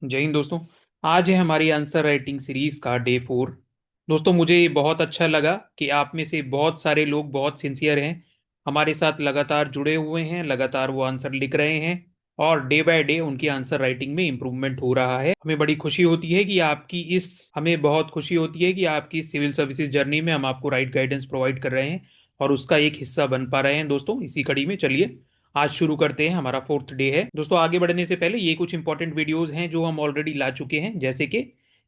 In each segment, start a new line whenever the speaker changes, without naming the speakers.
जय हिंद दोस्तों। आज है हमारी आंसर राइटिंग सीरीज का डे 4। दोस्तों मुझे ये बहुत अच्छा लगा कि आप में से बहुत सारे लोग बहुत सिंसियर हैं, हमारे साथ लगातार जुड़े हुए हैं, लगातार वो आंसर लिख रहे हैं और डे बाय डे उनकी आंसर राइटिंग में इंप्रूवमेंट हो रहा है। हमें बहुत खुशी होती है कि आपकी सिविल सर्विसेज जर्नी में हम आपको राइट गाइडेंस प्रोवाइड कर रहे हैं और उसका एक हिस्सा बन पा रहे हैं। दोस्तों इसी कड़ी में चलिए आज शुरू करते हैं। हमारा 4th डे है। दोस्तों आगे बढ़ने से पहले ये कुछ इंपॉर्टेंट वीडियोस हैं जो हम ऑलरेडी ला चुके हैं, जैसे कि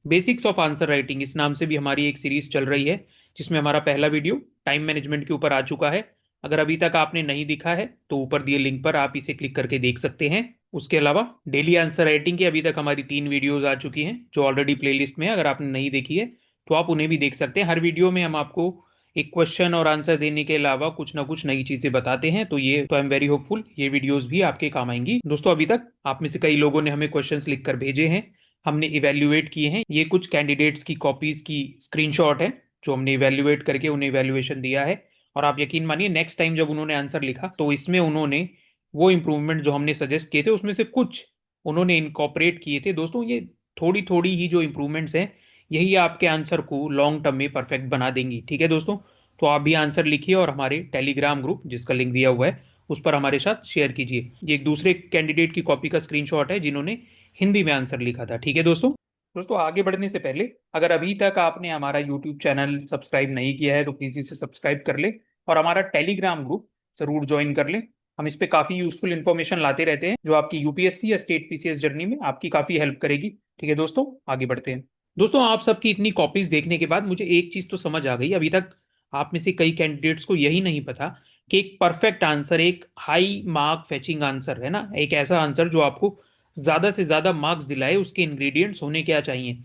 बेसिक्स ऑफ आंसर राइटिंग, इस नाम से भी हमारी एक सीरीज चल रही है जिसमें हमारा पहला वीडियो टाइम मैनेजमेंट के ऊपर आ चुका है। अगर अभी तक आपने नहीं दिखा है तो ऊपर दिए लिंक पर आप इसे क्लिक करके देख सकते हैं। उसके अलावा डेली आंसर राइटिंग की अभी तक हमारी 3 वीडियोज आ चुकी हैं जो ऑलरेडी प्लेलिस्ट में है। अगर आपने नहीं देखी है तो आप उन्हें भी देख सकते हैं। हर वीडियो में हम आपको एक क्वेश्चन और आंसर देने के अलावा कुछ ना कुछ नई चीजें बताते हैं, तो आई एम वेरी होपफुल ये वीडियोस भी आपके काम आएंगी। दोस्तों अभी तक आप में से कई लोगों ने हमें क्वेश्चंस लिखकर भेजे हैं, हमने इवेल्युएट किए हैं। ये कुछ कैंडिडेट्स की कॉपीज की स्क्रीनशॉट है जो हमने इवेल्युएट करके उन्हें इवेल्युएशन दिया है। और आप यकीन मानिए नेक्स्ट टाइम जब उन्होंने आंसर लिखा तो इसमें उन्होंने वो इंप्रूवमेंट जो हमने सजेस्ट किए थे उसमें से कुछ उन्होंने इनकॉपरेट किए थे। दोस्तों ये थोड़ी थोड़ी ही जो इंप्रूवमेंट्स हैं यही आपके आंसर को लॉन्ग टर्म में परफेक्ट बना देंगी। ठीक है दोस्तों, तो आप भी आंसर लिखिए और हमारे टेलीग्राम ग्रुप जिसका लिंक दिया हुआ है उस पर हमारे साथ शेयर कीजिए। ये एक दूसरे कैंडिडेट की कॉपी का स्क्रीनशॉट है जिन्होंने हिंदी में आंसर लिखा था। ठीक है दोस्तों। दोस्तों आगे बढ़ने से पहले अगर अभी तक आपने हमारा यूट्यूब चैनल सब्सक्राइब नहीं किया है तो प्लीज इसे सब्सक्राइब कर ले और हमारा टेलीग्राम ग्रुप जरूर ज्वाइन कर ले। हम इस पे काफी यूजफुल इन्फॉर्मेशन लाते रहते हैं जो आपकी यूपीएससी या स्टेट पीसीएस जर्नी में आपकी काफी हेल्प करेगी। ठीक है दोस्तों, आगे बढ़ते हैं। दोस्तों आप सबकी इतनी कॉपीज देखने के बाद मुझे एक चीज तो समझ आ गई। अभी तक आप में से कई कैंडिडेट्स को यही नहीं पता कि एक परफेक्ट आंसर, एक हाई मार्क फेचिंग आंसर है ना, एक ऐसा आंसर जो आपको ज्यादा से ज्यादा मार्क्स दिलाए, उसके इंग्रेडिएंट्स होने क्या चाहिए।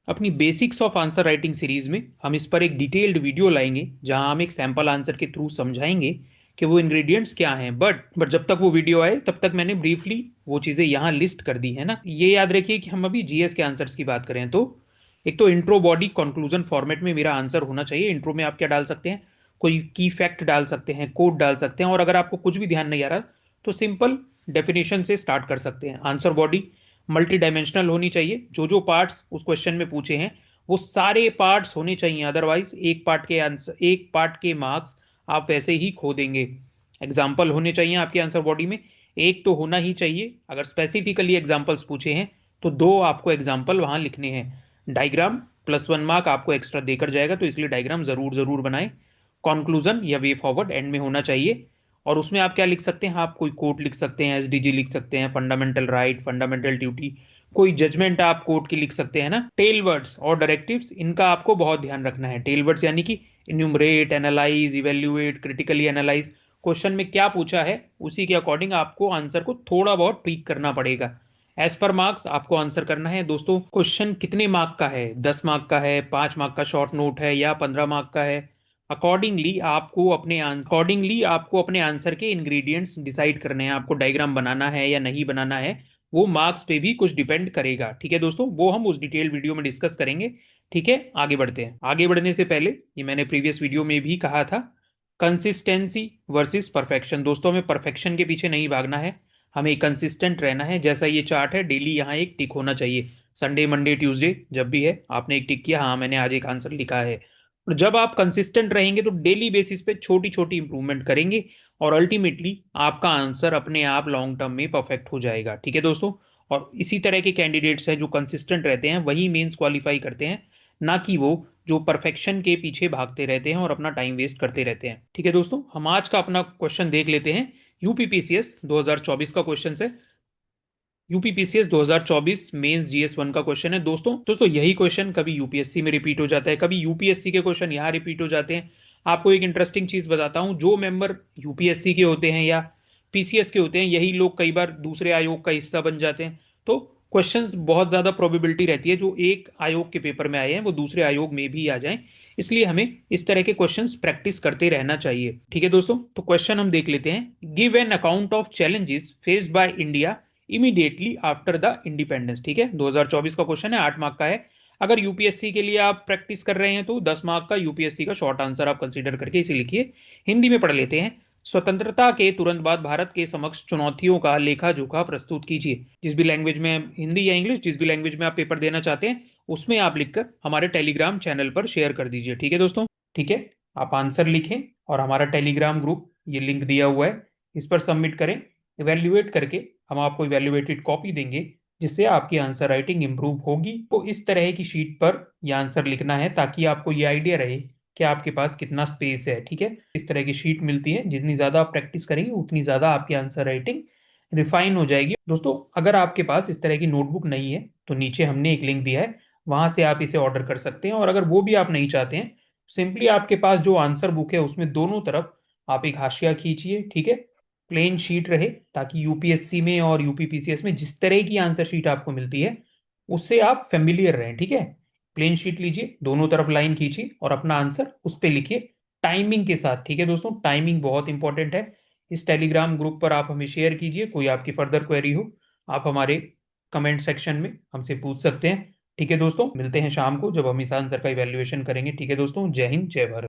अपनी basics of answer writing series में हम इस पर एक डिटेल्ड वीडियो लाएंगे जहां हम एक सैंपल आंसर के थ्रू समझाएंगे कि वो इंग्रेडिएंट्स क्या हैं। बट जब तक वो वीडियो आए तब तक मैंने ब्रीफली वो चीजें यहाँ लिस्ट कर दी है ना। ये याद रखिए कि हम अभी जीएस के आंसर्स की बात करें तो एक तो इंट्रो बॉडी कंक्लूजन फॉर्मेट में मेरा आंसर होना चाहिए। इंट्रो में आप क्या डाल सकते हैं, कोई की फैक्ट डाल सकते हैं, कोड डाल सकते हैं, और अगर आपको कुछ भी ध्यान नहीं आ रहा तो सिंपल डेफिनेशन से स्टार्ट कर सकते हैं। आंसर बॉडी मल्टी डायमेंशनल होनी चाहिए, जो जो पार्ट्स उस क्वेश्चन में पूछे हैं वो सारे पार्ट्स होने चाहिए, अदरवाइज एक पार्ट के आंसर, एक पार्ट के मार्क्स आप वैसे ही खो देंगे। एग्जाम्पल होने चाहिए आपके आंसर बॉडी में, एक तो होना ही चाहिए। अगर स्पेसिफिकली एग्जाम्पल्स पूछे हैं तो दो आपको एग्जाम्पल वहां लिखने हैं। डायग्राम +1 मार्क आपको एक्स्ट्रा देकर जाएगा, तो इसलिए डायग्राम जरूर जरूर बनाएं। कॉन्क्लूजन या वे फॉरवर्ड एंड में होना चाहिए, और उसमें आप क्या लिख सकते हैं, आप कोई कोट लिख सकते हैं, एसडीजी लिख सकते हैं, फंडामेंटल राइट, फंडामेंटल ड्यूटी, कोई जजमेंट आप कोर्ट की लिख सकते हैं ना। टेल वर्ड्स और डायरेक्टिव्स, इनका आपको बहुत ध्यान रखना है। टेल वर्ड्स यानी कि enumerate, analyse, evaluate, critically analyse. Question में क्या पूछा है उसी के अकॉर्डिंग आपको आंसर को थोड़ा बहुत ट्वीक करना पड़ेगा। एज पर मार्क्स आपको आंसर करना है। दोस्तों क्वेश्चन कितने मार्क का है, 10 मार्क का है, 5 मार्क का शॉर्ट नोट है या 15 मार्क का है, अकॉर्डिंगली आपको अपने आंसर के इंग्रेडिएंट्स डिसाइड करने हैं। आपको डायग्राम बनाना है या नहीं बनाना है, वो मार्क्स पे भी कुछ डिपेंड करेगा। ठीक है दोस्तों, वो हम उस डिटेल वीडियो में डिस्कस करेंगे। ठीक है, आगे बढ़ते हैं। आगे बढ़ने से पहले ये मैंने प्रीवियस वीडियो में भी कहा था, कंसिस्टेंसी वर्सेस परफेक्शन। दोस्तों हमें परफेक्शन के पीछे नहीं भागना है, हमें कंसिस्टेंट रहना है। जैसा ये चार्ट है, डेली यहाँ एक टिक होना चाहिए। संडे, मंडे, ट्यूसडे जब भी है आपने एक टिक किया, हाँ मैंने आज एक आंसर लिखा है। और जब आप कंसिस्टेंट रहेंगे तो डेली बेसिस पे छोटी छोटी इंप्रूवमेंट करेंगे और अल्टीमेटली आपका आंसर अपने आप लॉन्ग टर्म में परफेक्ट हो जाएगा। ठीक है दोस्तों, और इसी तरह के कैंडिडेट्स हैं जो कंसिस्टेंट रहते हैं वही मेंस क्वालिफाई करते हैं, ना कि वो जो परफेक्शन के पीछे भागते रहते हैं और अपना टाइम वेस्ट करते रहते हैं। ठीक है दोस्तों, हम आज का अपना क्वेश्चन देख लेते हैं। यूपीपीसीएस 2024 का क्वेश्चन है। यूपीपीसीएस 2024 मेंस जीएस 1 का क्वेश्चन है। दोस्तों यही क्वेश्चन कभी यूपीएससी में रिपीट हो जाता है, कभी यूपीएससी के क्वेश्चन यहाँ रिपीट हो जाते हैं। आपको एक इंटरेस्टिंग चीज बताता हूँ, जो मेंबर यूपीएससी के होते हैं या पीसीएस के होते हैं यही लोग कई बार दूसरे आयोग का हिस्सा बन जाते हैं। तो क्वेश्चंस बहुत ज्यादा प्रोबेबिलिटी रहती है जो एक आयोग के पेपर में आए हैं वो दूसरे आयोग में भी आ जाएं, इसलिए हमें इस तरह के क्वेश्चंस प्रैक्टिस करते रहना चाहिए। ठीक है दोस्तों, तो क्वेश्चन हम देख लेते हैं। Give an account of challenges faced by India immediately after the independence. ठीक है, 2024 का क्वेश्चन है, 8 मार्क का है। अगर यूपीएससी के लिए आप प्रैक्टिस कर रहे हैं तो 10 मार्क का यूपीएससी का शॉर्ट आंसर आप कंसीडर करके इसे लिखिए। हिंदी में पढ़ लेते हैं। स्वतंत्रता के तुरंत बाद भारत के समक्ष चुनौतियों का लेखा जोखा प्रस्तुत कीजिए। जिस भी लैंग्वेज में, हिंदी या इंग्लिश, जिस भी लैंग्वेज में आप पेपर देना चाहते हैं उसमें आप लिखकर हमारे टेलीग्राम चैनल पर शेयर कर दीजिए। ठीक है दोस्तों? ठीक है, आप आंसर लिखें और हमारा टेलीग्राम ग्रुप, ये लिंक दिया हुआ है, इस पर सबमिट करें। इवेल्युएट करके हम आपको इवेल्युएटेड कॉपी देंगे, जिससे आपकी आंसर राइटिंग इंप्रूव होगी। तो इस तरह की शीट पर यह आंसर लिखना है ताकि आपको ये आइडिया रहे कि आपके पास कितना स्पेस है। ठीक है, इस तरह की शीट मिलती है, जितनी ज्यादा आप प्रैक्टिस करेंगे उतनी ज्यादा आपकी आंसर राइटिंग रिफाइन हो जाएगी। दोस्तों, अगर आपके पास इस तरह की नोटबुक नहीं है तो नीचे हमने एक लिंक दिया है, वहां से आप इसे ऑर्डर कर सकते हैं। और अगर वो भी आप नहीं चाहते हैं, सिंपली आपके पास जो आंसर बुक है उसमें दोनों तरफ आप एक हाशिया खींचिए। ठीक है, प्लेन शीट रहे, ताकि यूपीएससी में और यूपीपीसीएस में जिस तरह की आंसर शीट आपको मिलती है उससे आप फेमिलियर रहें। ठीक है, प्लेन शीट लीजिए, दोनों तरफ लाइन खींचिए और अपना आंसर उस पर लिखिए, टाइमिंग के साथ। ठीक है दोस्तों, टाइमिंग बहुत इंपॉर्टेंट है। इस टेलीग्राम ग्रुप पर आप हमें शेयर कीजिए। कोई आपकी फर्दर क्वेरी हो, आप हमारे कमेंट सेक्शन में हमसे पूछ सकते हैं। ठीक है दोस्तों, मिलते हैं शाम को जब हम इस आंसर का इवैल्यूएशन करेंगे। ठीक है दोस्तों, जय हिंद, जय भारत।